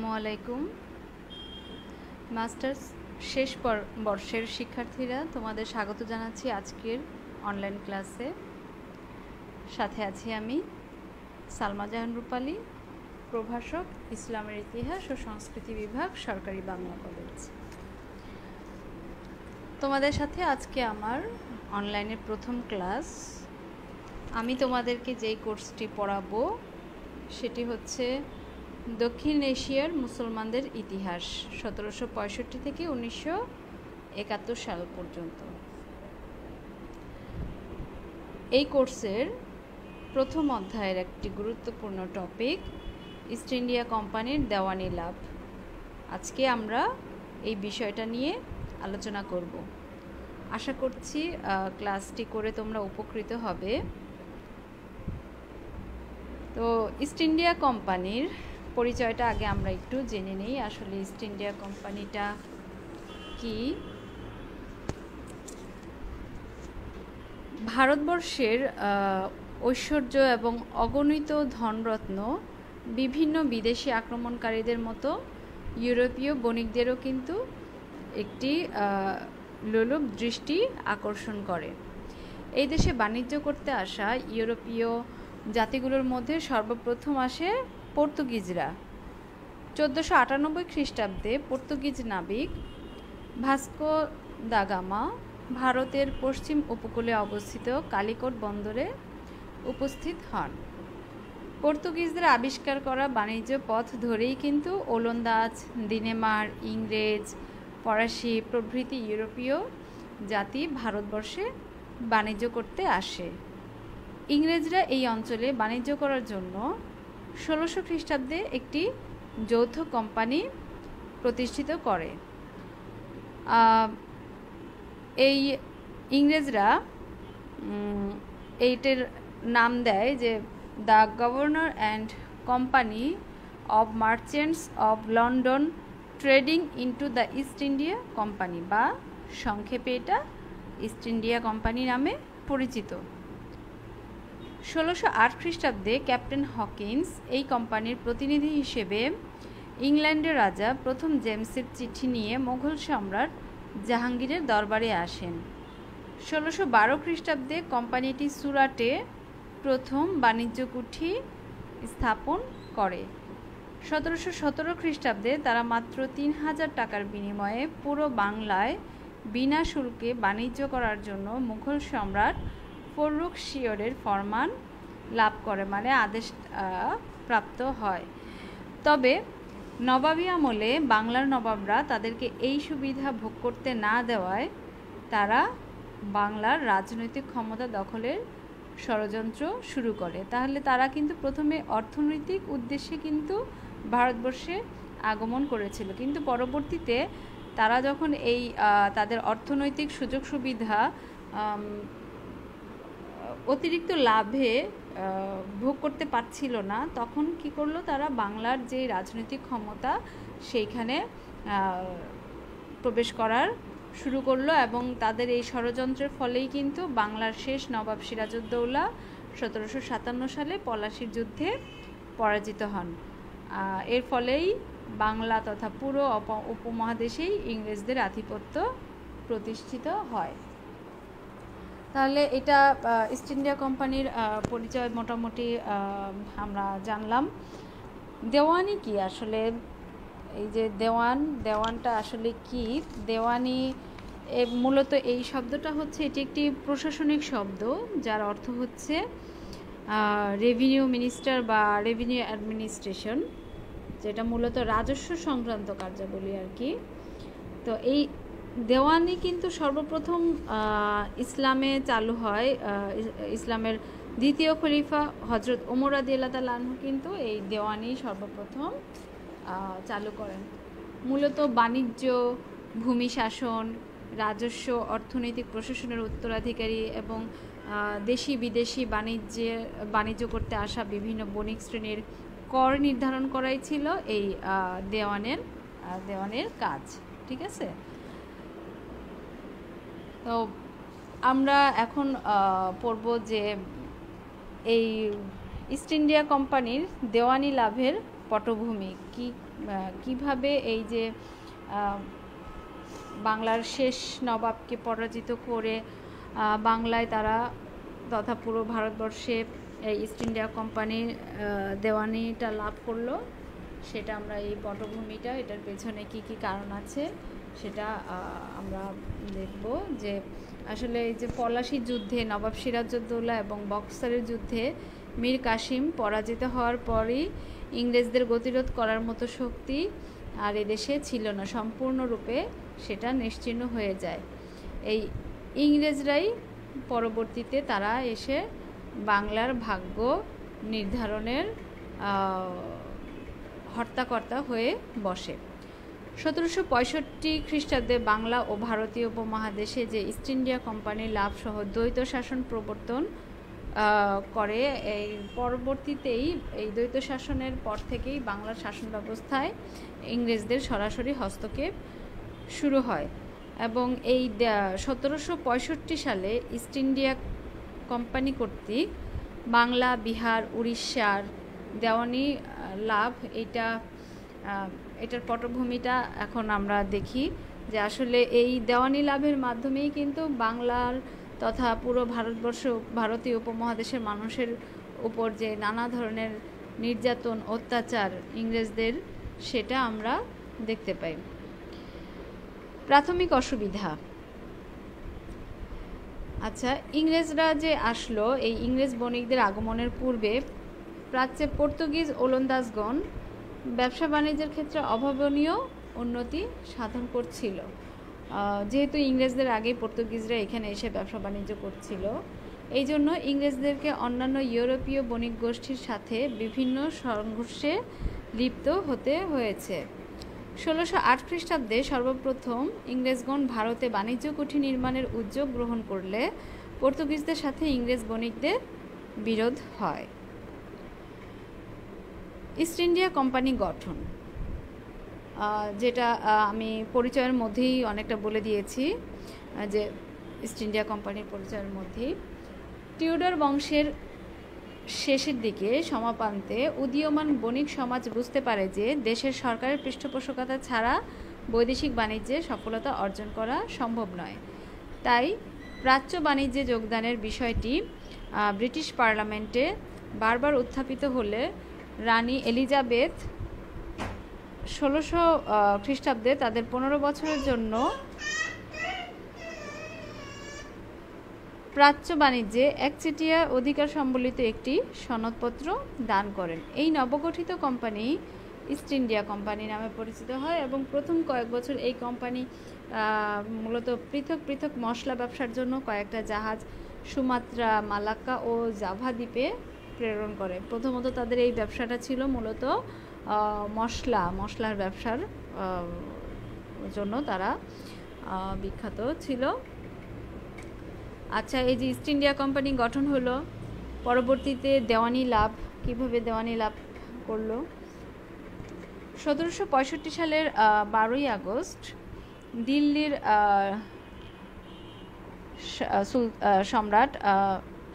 আসসালামু আলাইকুম। মাস্টার্স শেষ বর্ষের শিক্ষার্থীরা, তোমাদের স্বাগত জানাচ্ছি আজকের অনলাইন ক্লাসে। সাথে আছি আমি সালমা জাহান রূপালী, প্রভাষক, ইসলামের ইতিহাস ও সংস্কৃতি বিভাগ, সরকারি বাংলা কলেজ। তোমাদের সাথে আজকে আমার অনলাইনের প্রথম ক্লাস। আমি তোমাদেরকে যেই কোর্সটি পড়াবো সেটি হচ্ছে দক্ষিণ এশিয়ার মুসলমানদের ইতিহাস 1765 থেকে 1971 সাল পর্যন্ত। এই কোর্সের প্রথম অধ্যায়ের একটি গুরুত্বপূর্ণ টপিক ইস্ট ইন্ডিয়া কোম্পানির দেওয়ানি লাভ। আজকে আমরা এই বিষয়টা নিয়ে আলোচনা করব। আশা করছি ক্লাসটি করে তোমরা উপকৃত হবে। তো ইস্ট ইন্ডিয়া কোম্পানির পরিচয়টা আগে আমরা একটু জেনে নিই। আসলে ইস্ট ইন্ডিয়া কোম্পানিটা কি? ভারতবর্ষের ঐশ্বর্য এবং অগণিত ধনরত্ন বিভিন্ন বিদেশি আক্রমণকারীদের মতো ইউরোপীয় বণিকদেরও কিন্তু একটি লোলুপ দৃষ্টি আকর্ষণ করে। এই দেশে বাণিজ্য করতে আসা ইউরোপীয় জাতিগুলোর মধ্যে সর্বপ্রথম আসে পর্তুগিজরা। 1498 খ্রিস্টাব্দে পর্তুগিজ নাবিক ভাস্কো দা গামা ভারতের পশ্চিম উপকূলে অবস্থিত কালিকট বন্দরে উপস্থিত হন। পর্তুগিজদের আবিষ্কার করা বাণিজ্য পথ ধরেই কিন্তু ওলন্দাজ, দিনেমার, ইংরেজ, ফরাসি প্রভৃতি ইউরোপীয় জাতি ভারতবর্ষে বাণিজ্য করতে আসে। ইংরেজরা এই অঞ্চলে বাণিজ্য করার জন্য 1600 খ্রিস্টাব্দে একটি যৌথ কোম্পানি প্রতিষ্ঠিত করে। এই ইংরেজরা এইটার নাম দেয় যে the governor and company of merchants of London trading into the east India company, বা সংক্ষেপে এটা ইস্ট ইন্ডিয়া কোম্পানি নামে পরিচিত। 1608 খ্রিস্টাব্দে ক্যাপ্টেন হকিন্স এই কোম্পানির প্রতিনিধি হিসেবে ইংল্যান্ডের রাজা প্রথম জেমসের চিঠি নিয়ে মুঘল সম্রাট জাহাঙ্গীরের দরবারে আসেন। 1612 খ্রিস্টাব্দে কোম্পানিটি সুরাটে প্রথম বাণিজ্য কুঠি স্থাপন করে। 1717 খ্রিস্টাব্দে তারা মাত্র 3000 টাকার বিনিময়ে পুরো বাংলায় বিনা শুল্কে বাণিজ্য করার জন্য মুঘল সম্রাট ফররুখ শিয়রের ফরমান লাভ করে, মানে আদেশ প্রাপ্ত হয়। তবে নবাবী আমলে বাংলার নবাবরা তাদেরকে এই সুবিধা ভোগ করতে না দেওয়ায় তারা বাংলার রাজনৈতিক ক্ষমতা দখলের ষড়যন্ত্র শুরু করে। তাহলে তারা কিন্তু প্রথমে অর্থনৈতিক উদ্দেশ্যে কিন্তু ভারতবর্ষে আগমন করেছিল, কিন্তু পরবর্তীতে তারা যখন এই তাদের অর্থনৈতিক সুযোগ সুবিধা অতিরিক্ত লাভে ভোগ করতে পারছিল না, তখন কি করলো, তারা বাংলার যে রাজনৈতিক ক্ষমতা সেইখানে প্রবেশ করার শুরু করলো এবং তাদের এই ষড়যন্ত্রের ফলেই কিন্তু বাংলার শেষ নবাব সিরাজউদ্দৌলা 1757 সালে পলাশীর যুদ্ধে পরাজিত হন। এর ফলেই বাংলা তথা পুরো উপমহাদেশেই ইংরেজদের আধিপত্য প্রতিষ্ঠিত হয়। তাহলে এটা ইস্ট ইন্ডিয়া কোম্পানির পরিচয় মোটামুটি আমরা জানলাম। দেওয়ানি কি আসলে? এই যে দেওয়ানটা আসলে কি? দেওয়ানি মূলত এই শব্দটা হচ্ছে, এটি একটি প্রশাসনিক শব্দ যার অর্থ হচ্ছে রেভিনিউ মিনিস্টার বা রেভিনিউ অ্যাডমিনিস্ট্রেশন, যেটা মূলত রাজস্ব সংক্রান্ত কার্যাবলী আর কি। তো এই দেওয়ানি কিন্তু সর্বপ্রথম ইসলামে চালু হয়। ইসলামের দ্বিতীয় খলিফা হজরত ওমর রাদিয়াল্লাহু তাআলা আনহু কিন্তু এই দেওয়ানি সর্বপ্রথম চালু করেন। মূলত বাণিজ্য, ভূমি শাসন, রাজস্ব, অর্থনৈতিক প্রশাসনের উত্তরাধিকারী এবং দেশি বিদেশি বাণিজ্য করতে আসা বিভিন্ন বণিক শ্রেণীর কর নির্ধারণ করাই ছিল এই দেওয়ানের কাজ। ঠিক আছে? তো আমরা এখন পড়ব যে এই ইস্ট ইন্ডিয়া কোম্পানির দেওয়ানি লাভের পটভূমি কিভাবে এই যে বাংলার শেষ নবাবকে পরাজিত করে বাংলায় তারা তথা পুরো ভারতবর্ষে এই ইস্ট ইন্ডিয়া কোম্পানির দেওয়ানিটা লাভ করলো, সেটা আমরা এই পটভূমিটা, এটার পেছনে কি কি কারণ আছে সেটা আমরা দেখব। যে আসলে এই যে পলাশির যুদ্ধে নবাব সিরাজউদ্দৌলা এবং বক্সারের যুদ্ধে মীর কাসিম পরাজিত হওয়ার পরই ইংরেজদের গতিরোধ করার মতো শক্তি আর এদেশে ছিল না, সম্পূর্ণরূপে সেটা নিশ্চিহ্ন হয়ে যায়। এই ইংরেজরাই পরবর্তীতে তারা এসে বাংলার ভাগ্য নির্ধারণের হর্তাকর্তা হয়ে বসে। 1765 খ্রিস্টাব্দে বাংলা ও ভারতীয় উপমহাদেশে যে ইস্ট ইন্ডিয়া কোম্পানির লাভসহ দ্বৈত শাসন প্রবর্তন করে, এই পরবর্তীতেই এই দ্বৈত শাসনের পর থেকেই বাংলার শাসন ব্যবস্থায় ইংরেজদের সরাসরি হস্তক্ষেপ শুরু হয় এবং এই 1765 সালে ইস্ট ইন্ডিয়া কোম্পানি কর্তৃক বাংলা, বিহার, উড়িষ্যার দেওয়ানি লাভ, এটার পটভূমিটা এখন আমরা দেখি যে আসলে এই দেওয়ানি লাভের মাধ্যমেই কিন্তু বাংলার তথা পুরো ভারতবর্ষ, ভারতীয় উপমহাদেশের মানুষের উপর যে নানা ধরনের নির্যাতন, অত্যাচার ইংরেজদের, সেটা আমরা দেখতে পাই। প্রাথমিক অসুবিধা। আচ্ছা, ইংরেজরা যে আসলো, এই ইংরেজ বণিকদের আগমনের পূর্বে প্রাচ্যে পর্তুগিজ ওলন্দাজগণ ব্যবসা বাণিজ্যের ক্ষেত্রে অভাবনীয় উন্নতি সাধন করছিল। যেহেতু ইংরেজদের আগে পর্তুগিজরা এখানে এসে ব্যবসা বাণিজ্য করছিল, এই জন্য ইংরেজদেরকে অন্যান্য ইউরোপীয় বণিক গোষ্ঠীর সাথে বিভিন্ন সংঘর্ষে লিপ্ত হতে হয়েছে। 1608 খ্রিস্টাব্দে সর্বপ্রথম ইংরেজগণ ভারতে বাণিজ্য কুঠি নির্মাণের উদ্যোগ গ্রহণ করলে পর্তুগিজদের সাথে ইংরেজ বণিকদের বিরোধ হয়। ইস্ট ইন্ডিয়া কোম্পানি গঠন, যেটা আমি পরিচয়ের মধ্যেই অনেকটা বলে দিয়েছি, যে ইস্ট ইন্ডিয়া কোম্পানির পরিচয়ের মধ্যেই টিউডার বংশের শেষের দিকে সমাপান্তে উদীয়মান বণিক সমাজ বুঝতে পারে যে দেশের সরকারের পৃষ্ঠপোষকতা ছাড়া বৈদেশিক বাণিজ্যে সফলতা অর্জন করা সম্ভব নয়। তাই প্রাচ্য বাণিজ্যে যোগদানের বিষয়টি ব্রিটিশ পার্লামেন্টে বারবার উত্থাপিত হলে রানী এলিজাবেথ 1600 খ্রিস্টাব্দে তাদের 15 বছরের জন্য প্রাচ্য বাণিজ্যে একচেটিয়া অধিকার সম্বলিত একটি সনদপত্র দান করেন। এই নবগঠিত কোম্পানি ইস্ট ইন্ডিয়া কোম্পানি নামে পরিচিত হয় এবং প্রথম কয়েক বছর এই কোম্পানি মূলত পৃথক পৃথক মশলা ব্যবসার জন্য কয়েকটা জাহাজ সুমাত্রা, মালাক্কা ও জাভা দ্বীপে প্রেরণ করে। প্রথমত তাদের এই ব্যবসাটা ছিল মূলত মশলার ব্যবসার জন্য তারা বিখ্যাত ছিল। আচ্ছা, এই যে ইস্ট ইন্ডিয়া কোম্পানি গঠন হলো, পরবর্তীতে দেওয়ানি লাভ, কিভাবে দেওয়ানি লাভ করলো? 1765 সালের 12ই আগস্ট দিল্লির সম্রাট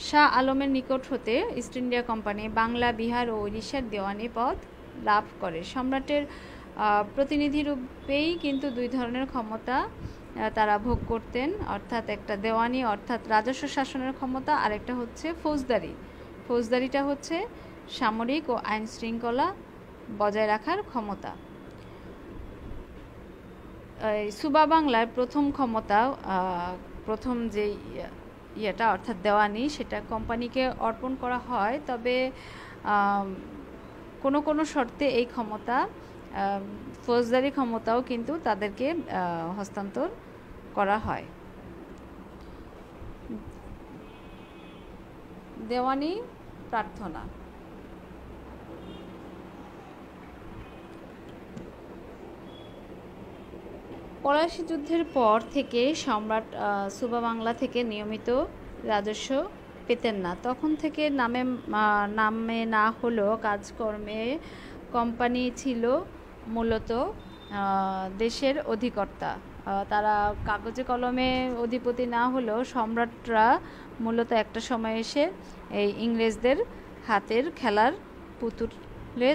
শাহ আলমের নিকট হতে east India company Bangla, Bihar ও উড়িষ্যার দেওয়ানি পদ লাভ করে। সম্রাটের প্রতিনিধিরূপেই কিন্তু দুই ধরনের ক্ষমতা তারা ভোগ করতেন, অর্থাৎ একটা দেওয়ানি অর্থাৎ রাজস্ব শাসনের ক্ষমতা, আর একটা হচ্ছে ফৌজদারি। ফৌজদারিটা হচ্ছে সামরিক ও আইন শৃঙ্খলা বজায় রাখার ক্ষমতা। সুবা বাংলার প্রথম ক্ষমতা, প্রথম যে ইয়েটা অর্থাৎ দেওয়ানি, সেটা কোম্পানিকে অর্পণ করা হয়, তবে কোনো কোনো শর্তে এই ক্ষমতা, ফৌজদারি ক্ষমতাও কিন্তু তাদেরকে হস্তান্তর করা হয়। দেওয়ানি প্রার্থনা। পলাশী যুদ্ধের পর থেকে সম্রাট সুবা বাংলা থেকে নিয়মিত রাজস্ব পেতেন না। তখন থেকে নামে না হলেও কাজকর্মে কোম্পানি ছিল মূলত দেশের অধিকর্তা। তারা কাগজে কলমে অধিপতি না হলেও সম্রাটরা মূলত একটা সময় এসে এই ইংরেজদের হাতের খেলার পুতুল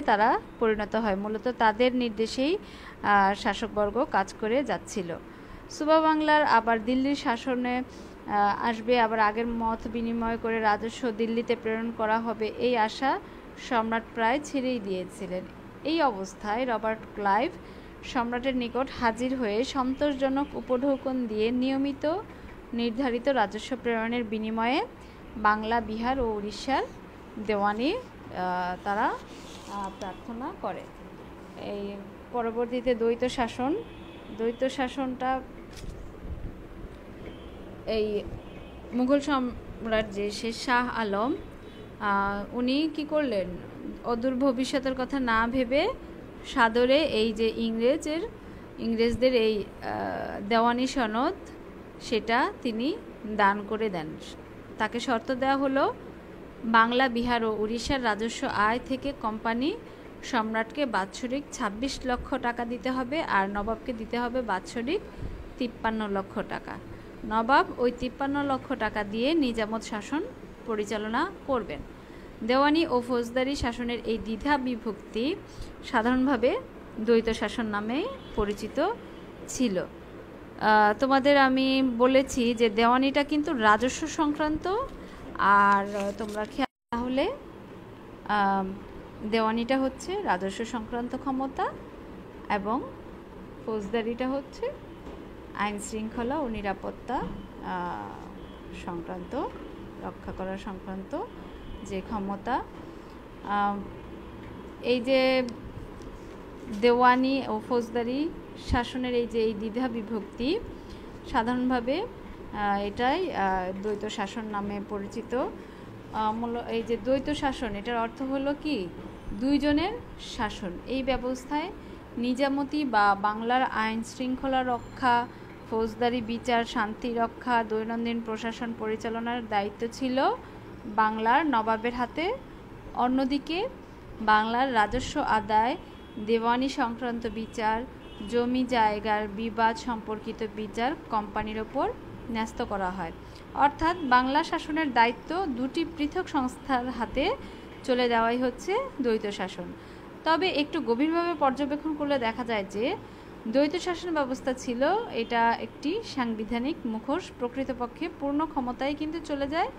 তারা পরিণত হয়। মূলত তাদের নির্দেশেই শাসকবর্গ কাজ করে যাচ্ছিল। সুবা বাংলার আবার দিল্লির শাসনে আসবে, আবার আগের মত বিনিময় করে রাজস্ব দিল্লিতে প্রেরণ করা হবে, এই আশা সম্রাট প্রায় ছেড়েই দিয়েছিলেন। এই অবস্থায় রবার্ট ক্লাইভ সম্রাটের নিকট হাজির হয়ে সন্তোষজনক উপঢৌকন দিয়ে নিয়মিত নির্ধারিত রাজস্ব প্রেরণের বিনিময়ে বাংলা, বিহার ও উড়িষ্যার দেওয়ানি তারা প্রার্থনা করে। এই পরবর্তীতে দ্বৈত শাসনটা এই মুঘল সম্রাট যে শাহ আলম উনি কি করলেন, অদূর ভবিষ্যতের কথা না ভেবে সাদরে এই যে ইংরেজদের এই দেওয়ানি সনদ সেটা তিনি দান করে দেন। তাকে শর্ত দেওয়া হলো বাংলা, বিহার ও উড়িষ্যার রাজস্ব আয় থেকে কোম্পানি সম্রাটকে বাৎসরিক 26 লক্ষ টাকা দিতে হবে, আর নবাবকে দিতে হবে বাৎসরিক 53 লক্ষ টাকা। নবাব ওই 53 লক্ষ টাকা দিয়ে নিজামত শাসন পরিচালনা করবেন। দেওয়ানি ও ফৌজদারি শাসনের এই দ্বিধা বিভক্তি সাধারণভাবে দ্বৈত শাসন নামে পরিচিত ছিল। তোমাদের আমি বলেছি যে দেওয়ানিটা কিন্তু রাজস্ব সংক্রান্ত, আর তোমরা খেয়াল তাহলে দেওয়ানিটা হচ্ছে রাজস্ব সংক্রান্ত ক্ষমতা এবং ফৌজদারিটা হচ্ছে আইন শৃঙ্খলা ও নিরাপত্তা সংক্রান্ত, রক্ষা করা সংক্রান্ত যে ক্ষমতা। এই যে দেওয়ানি ও ফৌজদারি শাসনের এই দ্বিধা বিভক্তি সাধারণভাবে এটাই দ্বৈত শাসন নামে পরিচিত। এই যে দ্বৈত শাসন, এটার অর্থ হলো কি, দুইজনের শাসন। এই ব্যবস্থায় নিজামতি বা বাংলার আইন শৃঙ্খলা রক্ষা, ফৌজদারি বিচার, শান্তি রক্ষা, দৈনন্দিন প্রশাসন পরিচালনার দায়িত্ব ছিল বাংলার নবাবের হাতে। অন্যদিকে বাংলার রাজস্ব আদায়, দেওয়ানি সংক্রান্ত বিচার, জমি জায়গার বিবাদ সম্পর্কিত বিচার কোম্পানির ওপর ন্যস্ত করা হয়। অর্থাৎ বাংলা শাসনের দায়িত্ব দুটি পৃথক সংস্থার হাতে চলে যাওয়াই হচ্ছে দ্বৈত শাসন। তবে একটু গভীরভাবে পর্যবেক্ষণ করলে দেখা যায় যে দ্বৈত শাসন ব্যবস্থা ছিল এটা একটি সাংবিধানিক মুখোশ। প্রকৃতপক্ষে পূর্ণ ক্ষমতায় কিন্তু চলে যায়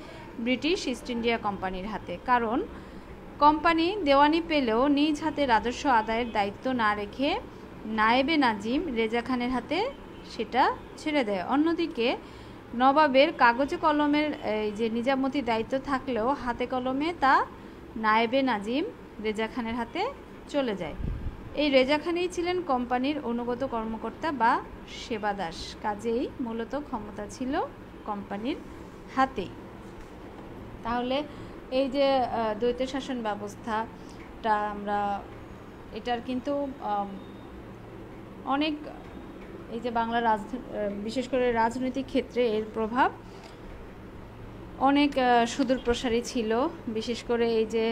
ব্রিটিশ ইস্ট ইন্ডিয়া কোম্পানির হাতে। কারণ কোম্পানি দেওয়ানি পেলেও নিজ হাতে রাজস্ব আদায়ের দায়িত্ব না রেখে নায়েবে নাজিম রেজা খানের হাতে সেটা ছেড়ে দেয়। অন্যদিকে নবাবের কাগজে কলমের এই যে নিজামতি দায়িত্ব থাকলেও হাতে কলমে তা নায়েবে নাজিম রেজা খানের হাতে চলে যায়। এই রেজা খানই ছিলেন কোম্পানির অনুগত কর্মকর্তা বা সেবাদাস। কাজেই মূলত ক্ষমতা ছিল কোম্পানির হাতেই। তাহলে এই যে দ্বৈত শাসন ব্যবস্থাটা এটার কিন্তু অনেক এই যে বাংলার বিশেষ করে রাজনৈতিক ক্ষেত্রে এর প্রভাব অনেক সুদূর প্রসারী ছিল। বিশেষ করে এই যে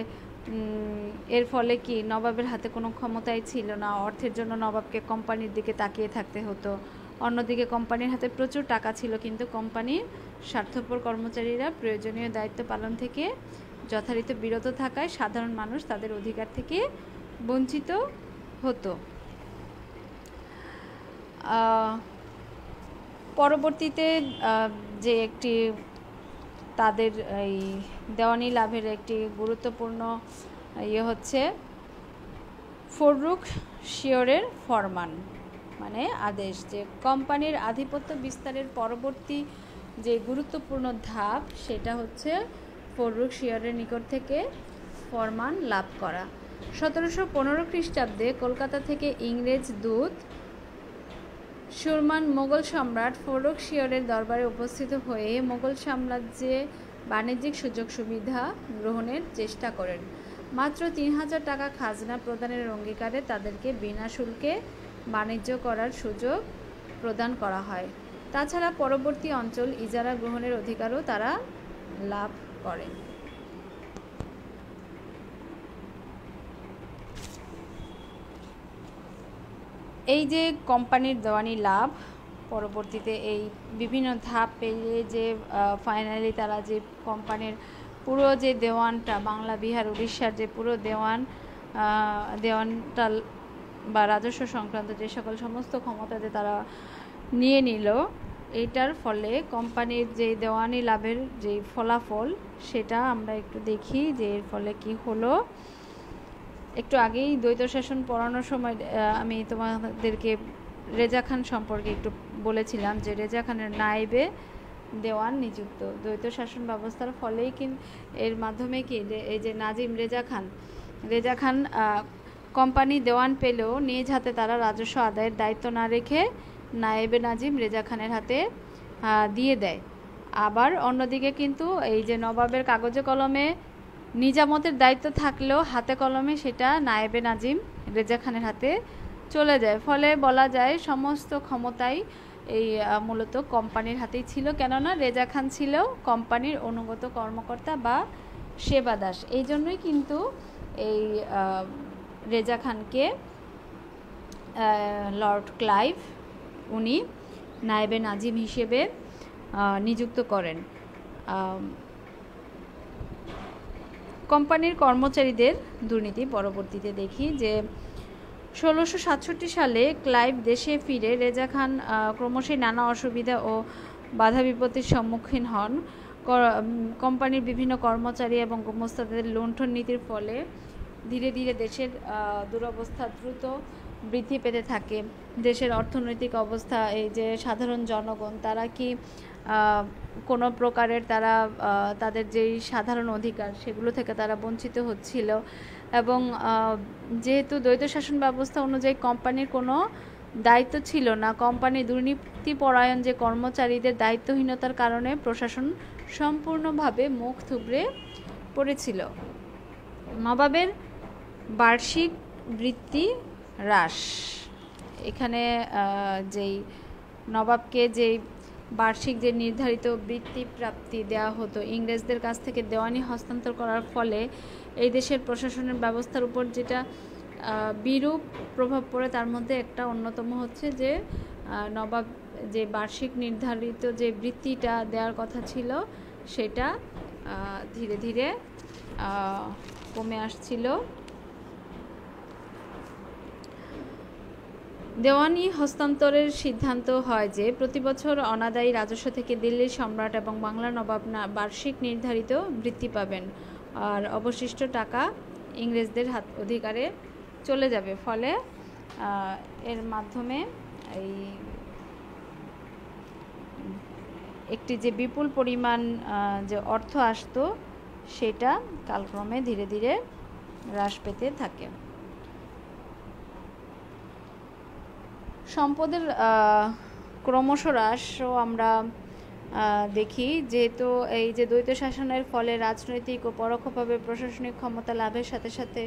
এর ফলে কি নবাবের হাতে কোনো ক্ষমতাই ছিল না, অর্থের জন্য নবাবকে কোম্পানির দিকে তাকিয়ে থাকতে হতো। অন্যদিকে কোম্পানির হাতে প্রচুর টাকা ছিল, কিন্তু কোম্পানির স্বার্থপর কর্মচারীরা প্রয়োজনীয় দায়িত্ব পালন থেকে যথারীতি বিরত থাকায় সাধারণ মানুষ তাদের অধিকার থেকে বঞ্চিত হতো। পরবর্তীতে যে একটি তাদের এই দেওয়ানি লাভের একটি গুরুত্বপূর্ণ হচ্ছে ফররুখ শিয়রের ফরমান, মানে আদেশ, যে কোম্পানির আধিপত্য বিস্তারের পরবর্তী যে গুরুত্বপূর্ণ ধাপ সেটা হচ্ছে ফররুখ শিয়রের নিকট থেকে ফরমান লাভ করা। 1715 খ্রিস্টাব্দে কলকাতা থেকে ইংরেজ দূত সুরমান মোগল সম্রাট ফররুখ শিয়রের দরবারে উপস্থিত হয়ে মোগল সাম্রাজ্যে বাণিজ্যিক সুযোগ সুবিধা গ্রহণের চেষ্টা করেন। মাত্র 3000 টাকা খাজনা প্রদানের অঙ্গীকারে তাদেরকে বিনা শুল্কে বাণিজ্য করার সুযোগ প্রদান করা হয়। তাছাড়া পরবর্তী অঞ্চল ইজারা গ্রহণের অধিকারও তারা লাভ করে। এই যে কোম্পানির দেওয়ানি লাভ পরবর্তীতে এই বিভিন্ন ধাপ পেরিয়ে যে ফাইনালি তারা যে কোম্পানির পুরো যে দেওয়ানটা বাংলা, বিহার, উড়িষ্যার যে পুরো দেওয়ান দেওয়ানটাল বা রাজস্ব সংক্রান্ত যে সকল সমস্ত ক্ষমতাতে তারা নিয়ে নিল, এইটার ফলে কোম্পানির যে দেওয়ানি লাভের যে ফলাফল সেটা আমরা একটু দেখি যে এর ফলে কি হলো। একটু আগেই দ্বৈত শাসন পড়ানোর সময় আমি তোমাদেরকে রেজা খান সম্পর্কে একটু বলেছিলাম যে রেজা খানের নায়েবে দেওয়ান নিযুক্ত। দ্বৈত শাসন ব্যবস্থার ফলেই এর মাধ্যমে কি এই যে নাজিম রেজা খান কোম্পানি দেওয়ান পেলেও নিজ হাতে তারা রাজস্ব আদায়ের দায়িত্ব না রেখে নায়েবে নাজিম রেজা খানের হাতে দিয়ে দেয়। আবার অন্যদিকে কিন্তু এই যে নবাবের কাগজে কলমে নিজামতের দায়িত্ব থাকলেও হাতে কলমে সেটা নায়েবে নাজিম রেজা খানের হাতে চলে যায়। ফলে বলা যায় সমস্ত ক্ষমতাই এই মূলত কোম্পানির হাতেই ছিল, কেননা রেজা খান ছিল কোম্পানির অনুগত কর্মকর্তা বা সেবাদাস। এই জন্যই কিন্তু এই রেজা খানকে লর্ড ক্লাইভ উনি নায়েবে নাজিম হিসেবে নিযুক্ত করেন। কোম্পানির কর্মচারীদের দুর্নীতি পরবর্তীতে দেখি যে 1667 সালে ক্লাইভ দেশে ফিরে রেজা খান ক্রমশই নানা অসুবিধা ও বাধা বিপত্তির সম্মুখীন হন। কোম্পানির বিভিন্ন কর্মচারী এবং গোমস্তাদের লুণ্ঠন নীতির ফলে ধীরে ধীরে দেশের দুরবস্থা দ্রুত বৃদ্ধি পেতে থাকে। দেশের অর্থনৈতিক অবস্থা, এই যে সাধারণ জনগণ তারা কি কোনো প্রকারের তারা তাদের যেই সাধারণ অধিকার সেগুলো থেকে তারা বঞ্চিত হচ্ছিল, এবং যেহেতু দ্বৈত শাসন ব্যবস্থা অনুযায়ী কোম্পানির কোনো দায়িত্ব ছিল না, কোম্পানি দুর্নীতিপরায়ণ যে কর্মচারীদের দায়িত্বহীনতার কারণে প্রশাসন সম্পূর্ণভাবে মুখ থুবড়ে পড়েছিল। নবাবের বার্ষিক বৃত্তি হ্রাস, এখানে যেই নবাবকে যেই বার্ষিক যে নির্ধারিত বৃত্তি প্রাপ্তি দেওয়া হতো ইংরেজদের কাছ থেকে দেওয়ানি হস্তান্তর করার ফলে এই দেশের প্রশাসনের ব্যবস্থার উপর যেটা বিরূপ প্রভাব পড়ে তার মধ্যে একটা অন্যতম হচ্ছে যে নবাব যে বার্ষিক নির্ধারিত যে বৃত্তিটা দেওয়ার কথা ছিল সেটা ধীরে ধীরে কমে আসছিল। দেওয়ানি হস্তান্তরের সিদ্ধান্ত হয় যে প্রতি বছর অনাদায়ী রাজস্ব থেকে দিল্লির সম্রাট এবং বাংলার নবাব বার্ষিক নির্ধারিত বৃত্তি পাবেন, আর অবশিষ্ট টাকা ইংরেজদের হাত অধিকারে চলে যাবে। ফলে এর মাধ্যমে এই একটি যে বিপুল পরিমাণ যে অর্থ আসতো সেটা কালক্রমে ধীরে ধীরে হ্রাস পেতে থাকে। সম্পদের ক্রমশ হ্রাসও আমরা দেখি, যেহেতু এই যে দ্বৈত শাসনের ফলে রাজনৈতিক ও পরোক্ষভাবে প্রশাসনিক ক্ষমতা লাভের সাথে সাথে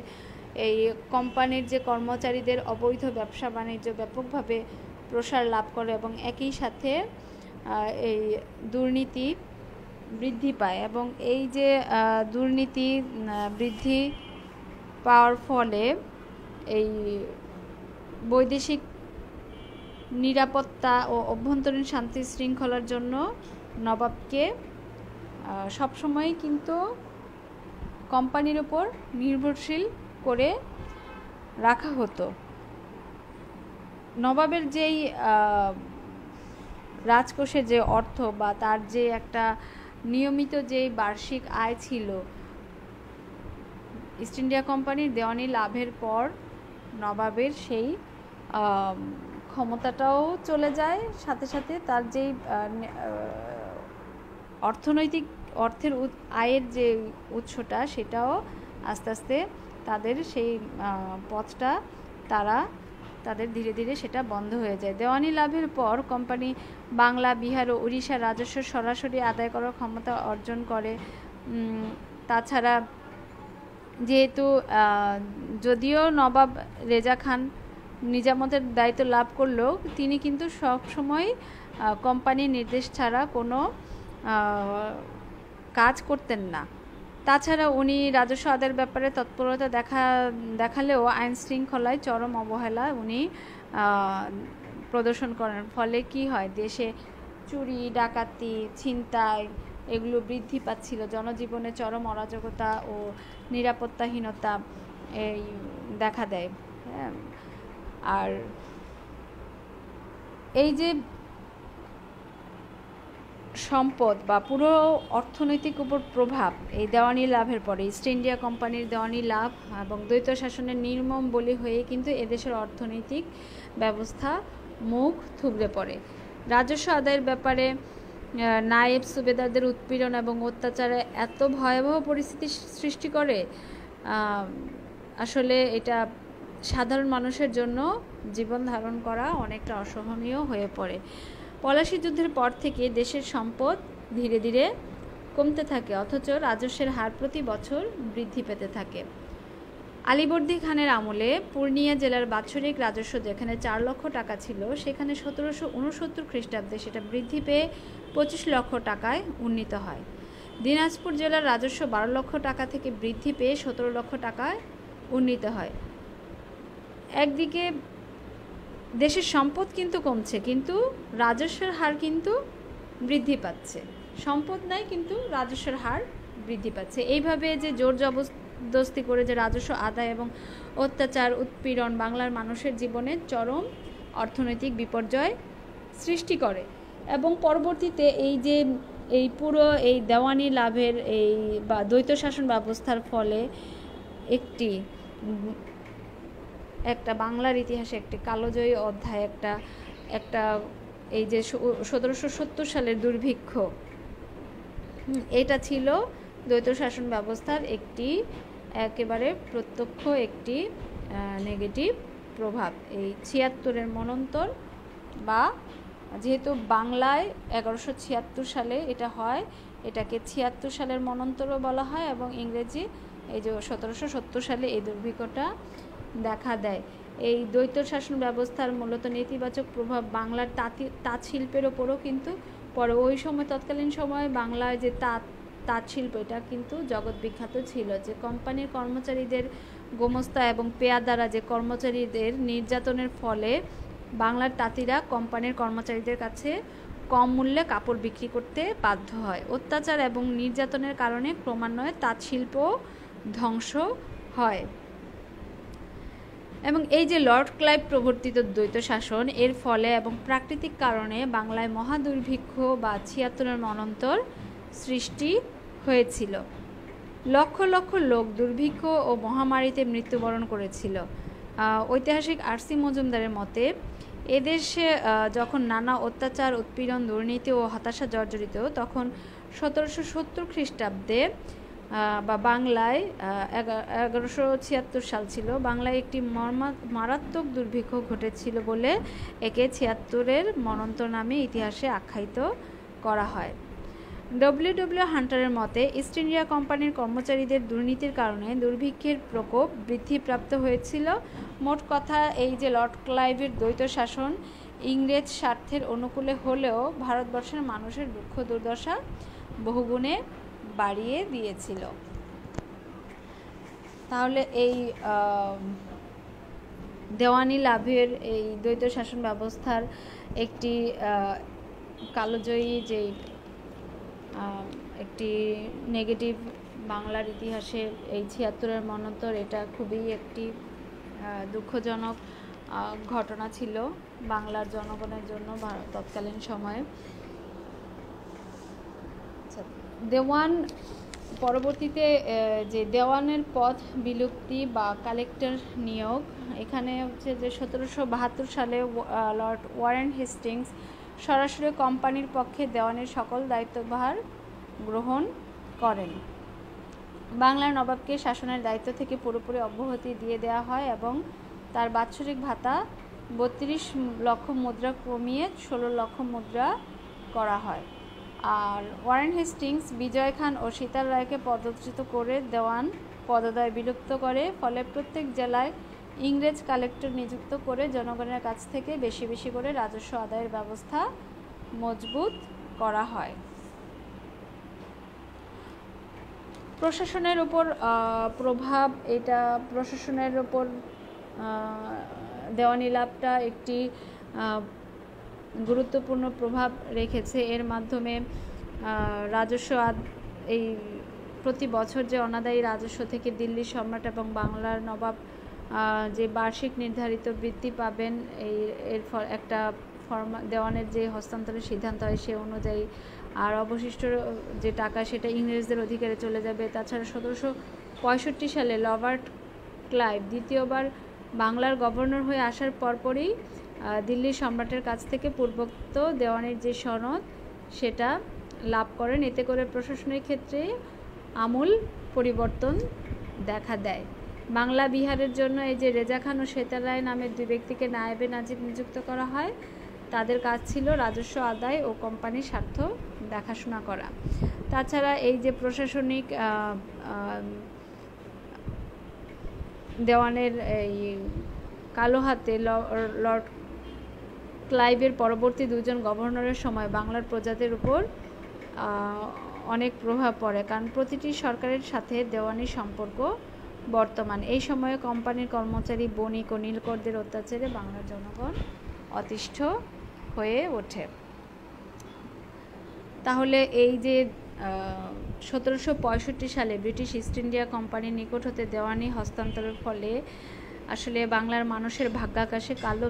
এই কোম্পানির যে কর্মচারীদের অবৈধ ব্যবসা বাণিজ্য ব্যাপকভাবে প্রসার লাভ করে এবং একই সাথে এই দুর্নীতি বৃদ্ধি পায়, এবং এই যে দুর্নীতি বৃদ্ধি পাওয়ার ফলে এই বৈদেশিক নিরাপত্তা ও অভ্যন্তরীণ শান্তি শৃঙ্খলার জন্য নবাবকে সবসময় কিন্তু কোম্পানির উপর নির্ভরশীল করে রাখা হতো। নবাবের যেই রাজকোষের যে অর্থ বা তার যে একটা নিয়মিত যেই বার্ষিক আয় ছিল, ইস্ট ইন্ডিয়া কোম্পানির দেওয়ানি লাভের পর নবাবের সেই ক্ষমতাটাও চলে যায়, সাথে সাথে তার যেই অর্থনৈতিক অর্থের আয়ের যে উৎসটা সেটাও আস্তে আস্তে তাদের সেই পথটা তাদের ধীরে ধীরে সেটা বন্ধ হয়ে যায়। দেওয়ানি লাভের পর কোম্পানি বাংলা, বিহার ও উড়িষ্যার রাজস্ব সরাসরি আদায় করার ক্ষমতা অর্জন করে। তাছাড়া যেহেতু যদিও নবাব রেজা খান নিজামতের দায়িত্ব লাভ করলেও তিনি কিন্তু সবসময় কোম্পানির নির্দেশ ছাড়া কোনো কাজ করতেন না। তাছাড়া উনি রাজস্ব আদায়ের ব্যাপারে তৎপরতা দেখালেও আইন শৃঙ্খলায় চরম অবহেলা উনি প্রদর্শন করেন। ফলে কি হয়, দেশে চুরি, ডাকাতি, ছিনতাই এগুলো বৃদ্ধি পাচ্ছিল, জনজীবনে চরম অরাজকতা ও নিরাপত্তাহীনতা এই দেখা দেয়। হ্যাঁ, আর এই যে সম্পদ বা পুরো অর্থনৈতিক উপর প্রভাব এই দেওয়ানি লাভের পরে, ইস্ট ইন্ডিয়া কোম্পানির দেওয়ানি লাভ এবং দ্বৈত শাসনের নির্মম বলি হয়ে কিন্তু এদেশের অর্থনৈতিক ব্যবস্থা মুখ থুবড়ে পড়ে। রাজস্ব আদায়ের ব্যাপারে নায়েব সুবেদারদের উৎপীড়ন এবং অত্যাচারে এত ভয়াবহ পরিস্থিতি সৃষ্টি করে, আসলে এটা সাধারণ মানুষের জন্য জীবন ধারণ করা অনেকটা অসহনীয় হয়ে পড়ে। পলাশী যুদ্ধের পর থেকে দেশের সম্পদ ধীরে ধীরে কমতে থাকে, অথচ রাজস্বের হার প্রতি বছর বৃদ্ধি পেতে থাকে। আলীবর্দী খানের আমলে পূর্ণিয়া জেলার বাৎসরিক রাজস্ব যেখানে 4 লক্ষ টাকা ছিল, সেখানে 1769 খ্রিস্টাব্দে সেটা বৃদ্ধি পেয়ে 25 লক্ষ টাকায় উন্নীত হয়। দিনাজপুর জেলার রাজস্ব 12 লক্ষ টাকা থেকে বৃদ্ধি পেয়ে 17 লক্ষ টাকায় উন্নীত হয়। একদিকে দেশের সম্পদ কিন্তু কমছে, কিন্তু রাজস্বের হার কিন্তু বৃদ্ধি পাচ্ছে। সম্পদ নাই কিন্তু রাজস্বের হার বৃদ্ধি পাচ্ছে। এইভাবে যে জোর জবরদস্তি করে যে রাজস্ব আদায় এবং অত্যাচার উৎপীড়ন বাংলার মানুষের জীবনে চরম অর্থনৈতিক বিপর্যয় সৃষ্টি করে এবং পরবর্তীতে এই পুরো এই দেওয়ানি লাভের এই বা দ্বৈত শাসন ব্যবস্থার ফলে একটা বাংলার ইতিহাসে একটি কালোজয়ী অধ্যায়, একটা এই যে 1770 সালের দুর্ভিক্ষ, এটা ছিল দ্বৈত শাসন ব্যবস্থার একেবারে প্রত্যক্ষ একটি নেগেটিভ প্রভাব। এই 76-এর মন্বন্তর, বা যেহেতু বাংলায় 1176 সালে এটা হয়, এটাকে 76 সালের মন্বন্তরও বলা হয় এবং ইংরেজি এই যে 1770 সালে এই দুর্ভিক্ষটা দেখা দেয়। এই দ্বৈত শাসন ব্যবস্থার মূলত নেতিবাচক প্রভাব বাংলার তাঁত শিল্পের ওপরও কিন্তু পরে। ওই সময় তৎকালীন সময়ে বাংলায় যে তাঁত শিল্প, এটা কিন্তু জগৎ বিখ্যাত ছিল। যে কোম্পানির কর্মচারীদের গোমস্তা এবং পেয়াদারা যে কর্মচারীদের নির্যাতনের ফলে বাংলার তাঁতিরা কোম্পানির কর্মচারীদের কাছে কম মূল্যে কাপড় বিক্রি করতে বাধ্য হয়। অত্যাচার এবং নির্যাতনের কারণে ক্রমান্বয়ে তাঁত শিল্প ধ্বংস হয় এবং এই যে লর্ড ক্লাইভ প্রবর্তিত দ্বৈত শাসন, এর ফলে এবং প্রাকৃতিক কারণে বাংলায় মহাদুর্ভিক্ষ বা 76-এর মন্বন্তর সৃষ্টি হয়েছিল। লক্ষ লক্ষ লোক দুর্ভিক্ষ ও মহামারীতে মৃত্যুবরণ করেছিল। ঐতিহাসিক আর.সি. মজুমদারের মতে, এদেশে যখন নানা অত্যাচার উৎপীড়ন দুর্নীতি ও হতাশা জর্জরিত, তখন 1770 খ্রিস্টাব্দে বা বাংলায় 1176 সাল ছিল, বাংলায় একটি মারাত্মক দুর্ভিক্ষ ঘটেছিল বলে একে 76-এর মন্বন্তর নামে ইতিহাসে আখ্যায়িত করা হয়। ডব্লিউ হান্টারের মতে, ইস্ট ইন্ডিয়া কোম্পানির কর্মচারীদের দুর্নীতির কারণে দুর্ভিক্ষের প্রকোপ বৃদ্ধিপ্রাপ্ত হয়েছিল। মোট কথা, এই যে লর্ড ক্লাইভের দ্বৈত শাসন ইংরেজ স্বার্থের অনুকূলে হলেও ভারতবর্ষের মানুষের দুঃখ দুর্দশা বহুগুণে বাড়িয়ে দিয়েছিল। তাহলে এই দেওয়ানি লাভের এই দ্বৈত শাসন ব্যবস্থার একটি কালোজয়ী যে একটি নেগেটিভ বাংলার ইতিহাসে এই 76-এর মন্বন্তর, এটা খুবই একটি দুঃখজনক ঘটনা ছিল বাংলার জনগণের জন্য তৎকালীন সময়ে। দেওয়ান পরবর্তীতে যে দেওয়ানের পদ বিলুপ্তি বা কালেক্টর নিয়োগ, এখানে হচ্ছে যে 1772 সালে লর্ড ওয়ারেন হেস্টিংস সরাসরি কোম্পানির পক্ষে দেওয়ানের সকল দায়িত্বভার গ্রহণ করেন। বাংলার নবাবকে শাসনের দায়িত্ব থেকে পুরোপুরি অব্যাহতি দিয়ে দেওয়া হয় এবং তার বাৎসরিক ভাতা 32 লক্ষ মুদ্রা কমিয়ে 16 লক্ষ মুদ্রা করা হয়। আর ওয়ারেন হেস্টিংস বিজয় খান ও সীতার রায়কে পদচ্যুত করে দেওয়ান পদোদয় বিলুপ্ত করে, ফলে প্রত্যেক জেলায় ইংরেজ কালেক্টর নিযুক্ত করে জনগণের কাছ থেকে বেশি বেশি করে রাজস্ব আদায়ের ব্যবস্থা মজবুত করা হয়। প্রশাসনের উপর প্রভাব, এটা প্রশাসনের উপর দেওয়ানি লাভটা একটি গুরুত্বপূর্ণ প্রভাব রেখেছে। এর মাধ্যমে রাজস্ব এই প্রতি বছর যে অনাদায়ী রাজস্ব থেকে দিল্লির সম্রাট এবং বাংলার নবাব যে বার্ষিক নির্ধারিত বৃত্তি পাবেন, এর একটা দেওয়ানের যে হস্তান্তরের সিদ্ধান্ত হয় সে অনুযায়ী, আর অবশিষ্ট যে টাকা সেটা ইংরেজদের অধিকারে চলে যাবে। তাছাড়া 1765 সালে লর্ড ক্লাইভ দ্বিতীয়বার বাংলার গভর্নর হয়ে আসার পরপরই দিল্লির সম্রাটের কাছ থেকে পূর্বোক্ত দেওয়ানের যে সনদ সেটা লাভ করেন। এতে করে প্রশাসনের ক্ষেত্রে আমূল পরিবর্তন দেখা দেয়। বাংলা বিহারের জন্য এই যে রেজা খান ও শ্বেতা রায় নামের দুই ব্যক্তিকে নায়েবে নাজিব নিযুক্ত করা হয়। তাদের কাজ ছিল রাজস্ব আদায় ও কোম্পানির স্বার্থ দেখাশোনা করা। তাছাড়া এই যে প্রশাসনিক দেওয়ানের এই কালো হাতে লর্ড ক্লাইভের পরবর্তী দুজন গভর্নরের সময় বাংলার প্রজাদের উপর অনেক প্রভাব পড়ে, কারণ প্রতিটি সরকারের সাথে দেওয়ানির সম্পর্ক বর্তমান। এই সময়ে কোম্পানির কর্মচারী, বণিক ও নীলকরদের অত্যাচারে বাংলার জনগণ অতিষ্ঠ হয়ে ওঠে। তাহলে এই যে 1765 সালে ব্রিটিশ ইস্ট ইন্ডিয়া কোম্পানির নিকট হতে দেওয়ানি হস্তান্তরের ফলে আসলে বাংলার মানুষের ভাগ্যাকাশে কালো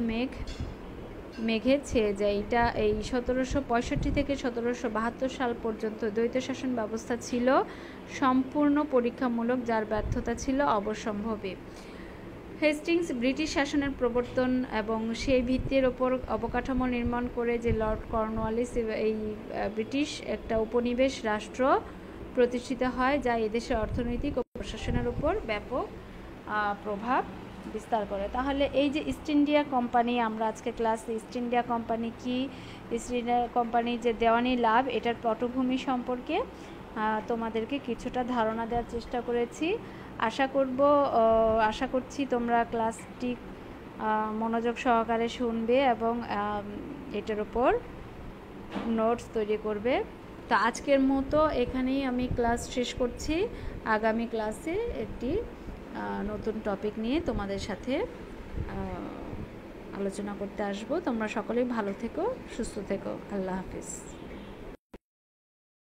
মেঘে ছেয়ে যায়। এটা এই 1765 থেকে 1772 সাল পর্যন্ত দ্বৈত শাসন ব্যবস্থা ছিল সম্পূর্ণ পরীক্ষামূলক, যার ব্যর্থতা ছিল অবশ্যম্ভাবী। হেস্টিংস ব্রিটিশ শাসনের প্রবর্তন এবং সেই ভিত্তির ওপর অবকাঠামো নির্মাণ করে যে লর্ড কর্নওয়ালিস এই ব্রিটিশ একটা উপনিবেশ রাষ্ট্র প্রতিষ্ঠিত হয়, যা এদেশের অর্থনৈতিক ও প্রশাসনের উপর ব্যাপক প্রভাব বিস্তার করে। তাহলে এই যে ইস্ট ইন্ডিয়া কোম্পানি, আমরা আজকে ক্লাসে ইস্ট ইন্ডিয়া কোম্পানি কি, ইস্ট ইন্ডিয়া কোম্পানির যে দেওয়ানি লাভ, এটার পটভূমি সম্পর্কে তোমাদেরকে কিছুটা ধারণা দেওয়ার চেষ্টা করেছি। আশা করছি তোমরা ক্লাসটি মনোযোগ সহকারে শুনবে এবং এটার উপর নোটস তৈরি করবে। তো আজকের মতো এখানেই আমি ক্লাস শেষ করছি। আগামী ক্লাসে একটি নতুন টপিক নিয়ে তোমাদের সাথে আলোচনা করতে আসবো। তোমরা সকলেই ভালো থেকো, সুস্থ থেকো। আল্লাহ হাফিজ।